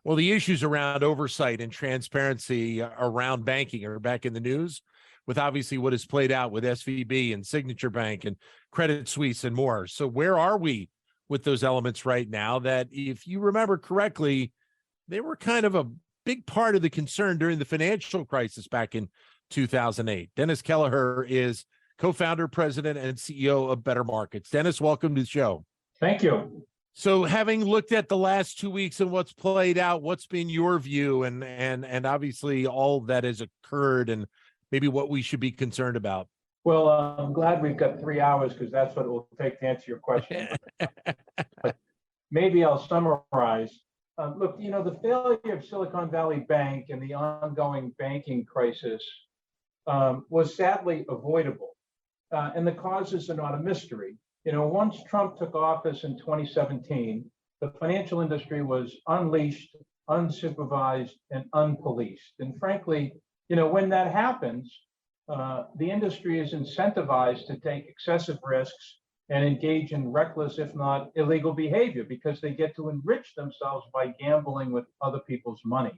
Well, the issues around oversight and transparency around banking are back in the news with obviously what has played out with SVB and Signature Bank and Credit Suisse and more. So where are we with those elements right now that, if you remember correctly, they were kind of a big part of the concern during the financial crisis back in 2008. Dennis Kelleher is co-founder, president, and CEO of Better Markets. Dennis, welcome to the show. Thank you. So having looked at the last 2 weeks and what's played out, what's been your view and obviously all that has occurred and maybe what we should be concerned about? Well, I'm glad we've got 3 hours because that's what it will take to answer your question. But maybe I'll summarize. Look, the failure of Silicon Valley Bank and the ongoing banking crisis was sadly avoidable. And the causes are not a mystery. Once Trump took office in 2017, the financial industry was unleashed, unsupervised, and unpoliced. And frankly, when that happens, the industry is incentivized to take excessive risks and engage in reckless, if not illegal behavior, because they get to enrich themselves by gambling with other people's money.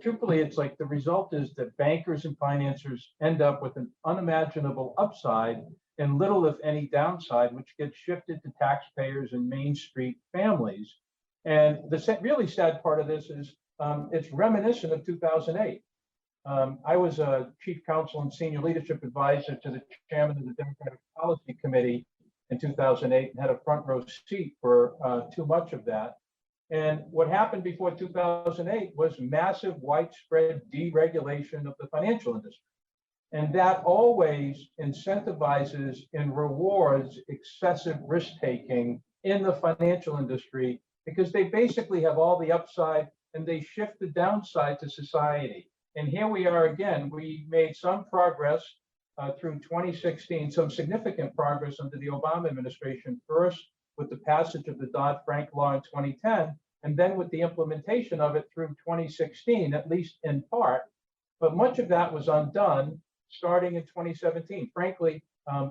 Truthfully, it's like the result is that bankers and financiers end up with an unimaginable upside and little, if any, downside, which gets shifted to taxpayers and Main Street families. And the really sad part of this is it's reminiscent of 2008. I was a chief counsel and senior leadership advisor to the chairman of the Democratic Policy Committee in 2008 and had a front row seat for too much of that. And what happened before 2008 was massive widespread deregulation of the financial industry. And that always incentivizes and rewards excessive risk-taking in the financial industry because they basically have all the upside and they shift the downside to society. And here we are again. We made some progress through 2016, some significant progress under the Obama administration, first with the passage of the Dodd-Frank law in 2010, and then with the implementation of it through 2016, at least in part. But much of that was undone starting in 2017. Frankly,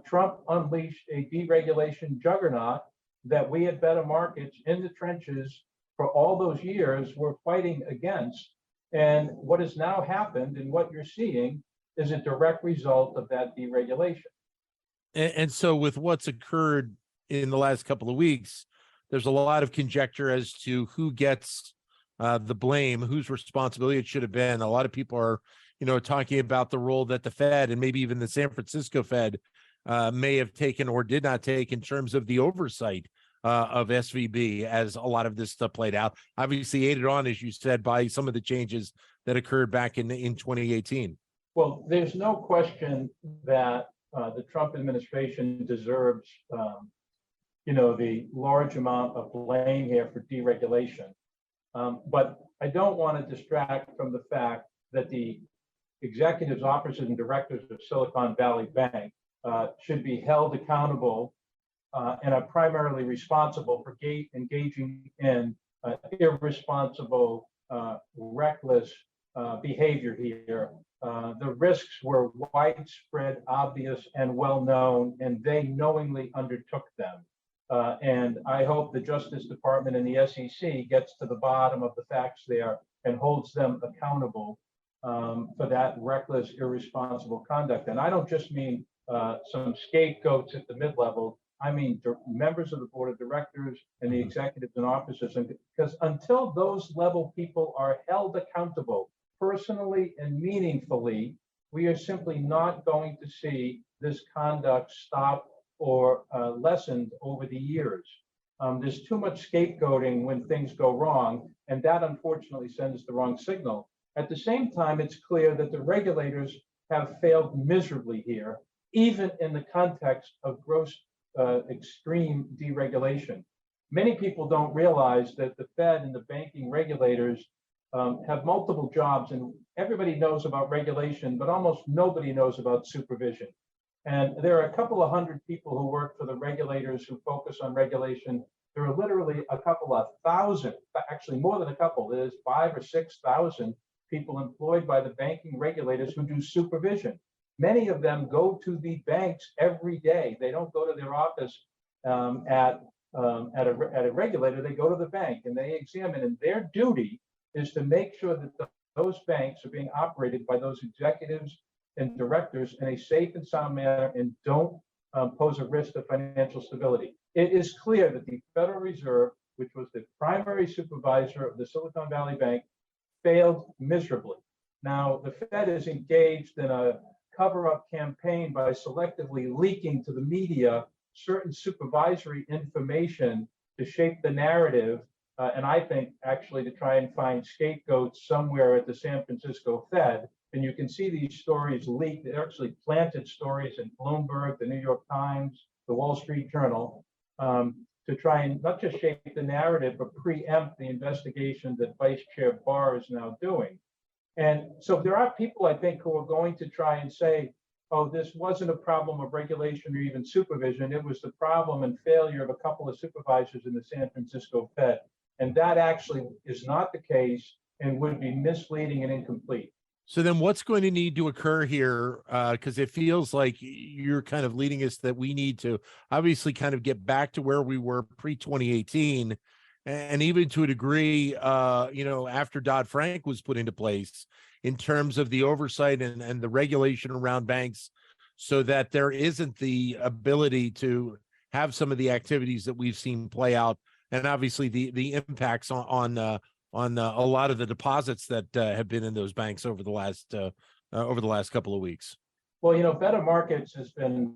Trump unleashed a deregulation juggernaut that we at Better Markets in the trenches for all those years were fighting against. And what has now happened and what you're seeing is a direct result of that deregulation. And so with what's occurred in the last couple of weeks, there's a lot of conjecture as to who gets the blame, whose responsibility it should have been. A lot of people are, talking about the role that the Fed and maybe even the San Francisco Fed may have taken or did not take in terms of the oversight of SVB as a lot of this stuff played out. Obviously aided on, as you said, by some of the changes that occurred back in 2018. Well, there's no question that the Trump administration deserves, the large amount of blame here for deregulation. But I don't want to distract from the fact that the executives, officers, and directors of Silicon Valley Bank should be held accountable and are primarily responsible for engaging in irresponsible, reckless behavior here. The risks were widespread, obvious, and well-known, and they knowingly undertook them. And I hope the Justice Department and the SEC gets to the bottom of the facts there and holds them accountable for that reckless, irresponsible conduct. And I don't just mean some scapegoats at the mid-level. I mean members of the board of directors and the executives and officers. And because until those level people are held accountable personally and meaningfully, we are simply not going to see this conduct stop or lessened over the years. There's too much scapegoating when things go wrong, and that unfortunately sends the wrong signal. At the same time, it's clear that the regulators have failed miserably here, even in the context of gross extreme deregulation. Many people don't realize that the Fed and the banking regulators have multiple jobs, and everybody knows about regulation, but almost nobody knows about supervision. And there are a couple of hundred people who work for the regulators who focus on regulation. There are literally a couple of thousand, actually more than a couple, there's 5,000 or 6,000 people employed by the banking regulators who do supervision. Many of them go to the banks every day. They don't go to their office at at a regulator, they go to the bank and they examine, and their duty is to make sure that those banks are being operated by those executives and directors in a safe and sound manner and don't pose a risk to financial stability. It is clear that the Federal Reserve, which was the primary supervisor of the Silicon Valley Bank, failed miserably. Now, the Fed is engaged in a cover-up campaign by selectively leaking to the media certain supervisory information to shape the narrative, and I think actually to try and find scapegoats somewhere at the San Francisco Fed. And you can see these stories leaked. They actually planted stories in Bloomberg, the New York Times, the Wall Street Journal, to try and not just shape the narrative, but preempt the investigation that Vice Chair Barr is now doing. And so there are people, I think, who are going to try and say, oh, this wasn't a problem of regulation or even supervision. It was the problem and failure of a couple of supervisors in the San Francisco Fed. And that actually is not the case and would be misleading and incomplete. So then what's going to need to occur here? Because it feels like you're kind of leading us that we need to obviously kind of get back to where we were pre-2018. And even to a degree, after Dodd-Frank was put into place in terms of the oversight and the regulation around banks, so that there isn't the ability to have some of the activities that we've seen play out, and obviously the impacts on a lot of the deposits that have been in those banks over the last couple of weeks. Well, Better Markets has been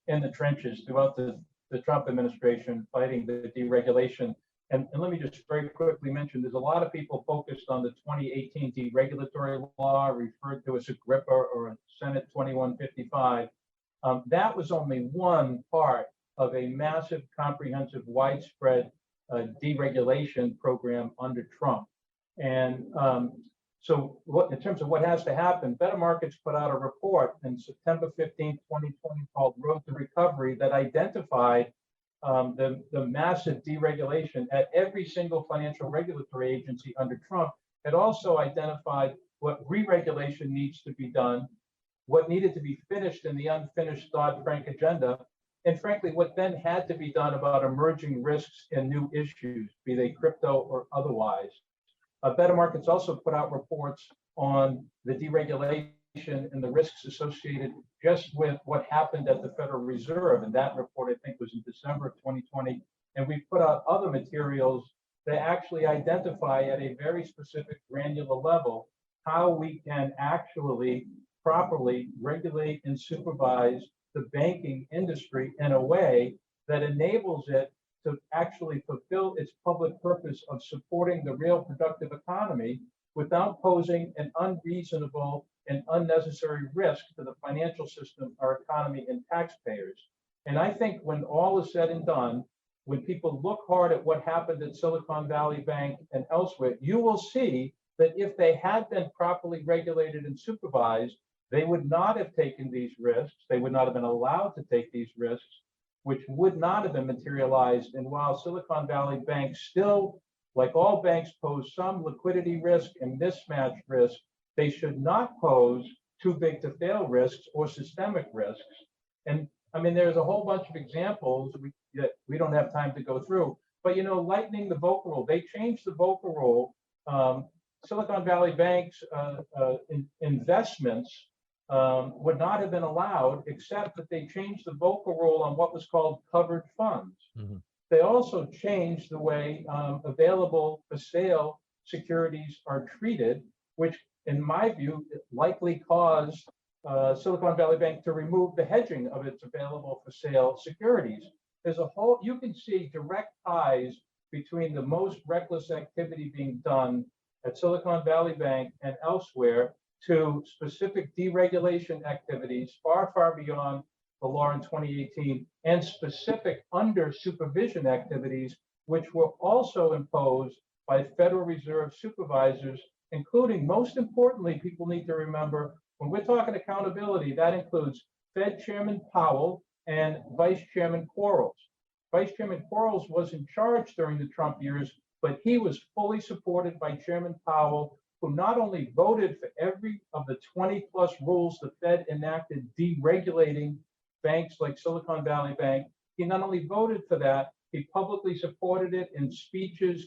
in the trenches throughout the Trump administration fighting the deregulation. And let me just very quickly mention, there's a lot of people focused on the 2018 deregulatory law, referred to as a GRIPA or a Senate 2155. That was only one part of a massive, comprehensive, widespread deregulation program under Trump. And so in terms of what has to happen, Better Markets put out a report on September 15, 2020 called Road to Recovery that identified the massive deregulation at every single financial regulatory agency under Trump. It also identified what re-regulation needs to be done, what needed to be finished in the unfinished Dodd-Frank agenda, and frankly, what then had to be done about emerging risks and new issues, be they crypto or otherwise. Better Markets also put out reports on the deregulation and the risks associated just with what happened at the Federal Reserve. And that report, I think, was in December of 2020. And we put out other materials that actually identify at a very specific granular level how we can actually properly regulate and supervise the banking industry in a way that enables it to actually fulfill its public purpose of supporting the real productive economy without posing an unreasonable and unnecessary risk to the financial system, our economy, and taxpayers. And I think when all is said and done, when people look hard at what happened at Silicon Valley Bank and elsewhere, you will see that if they had been properly regulated and supervised, they would not have taken these risks. They would not have been allowed to take these risks, which would not have been materialized. And while Silicon Valley Bank still, like all banks, pose some liquidity risk and mismatch risk, they should not pose too big to fail risks or systemic risks. And I mean, there's a whole bunch of examples that we don't have time to go through, but lightening the Volcker rule, they changed the Volcker rule. Silicon Valley Bank's investments would not have been allowed, except that they changed the Volcker rule on what was called covered funds. Mm-hmm. They also changed the way available for sale securities are treated, which in my view, likely caused Silicon Valley Bank to remove the hedging of its available for sale securities. There's a whole, you can see direct ties between the most reckless activity being done at Silicon Valley Bank and elsewhere to specific deregulation activities far, far beyond the law in 2018 and specific under supervision activities, which were also imposed by Federal Reserve supervisors, including, most importantly, people need to remember, when we're talking accountability, that includes Fed Chairman Powell and Vice Chairman Quarles. Vice Chairman Quarles was in charge during the Trump years, but he was fully supported by Chairman Powell, who not only voted for every of the 20 plus rules the Fed enacted deregulating banks like Silicon Valley Bank, he not only voted for that, He publicly supported it in speeches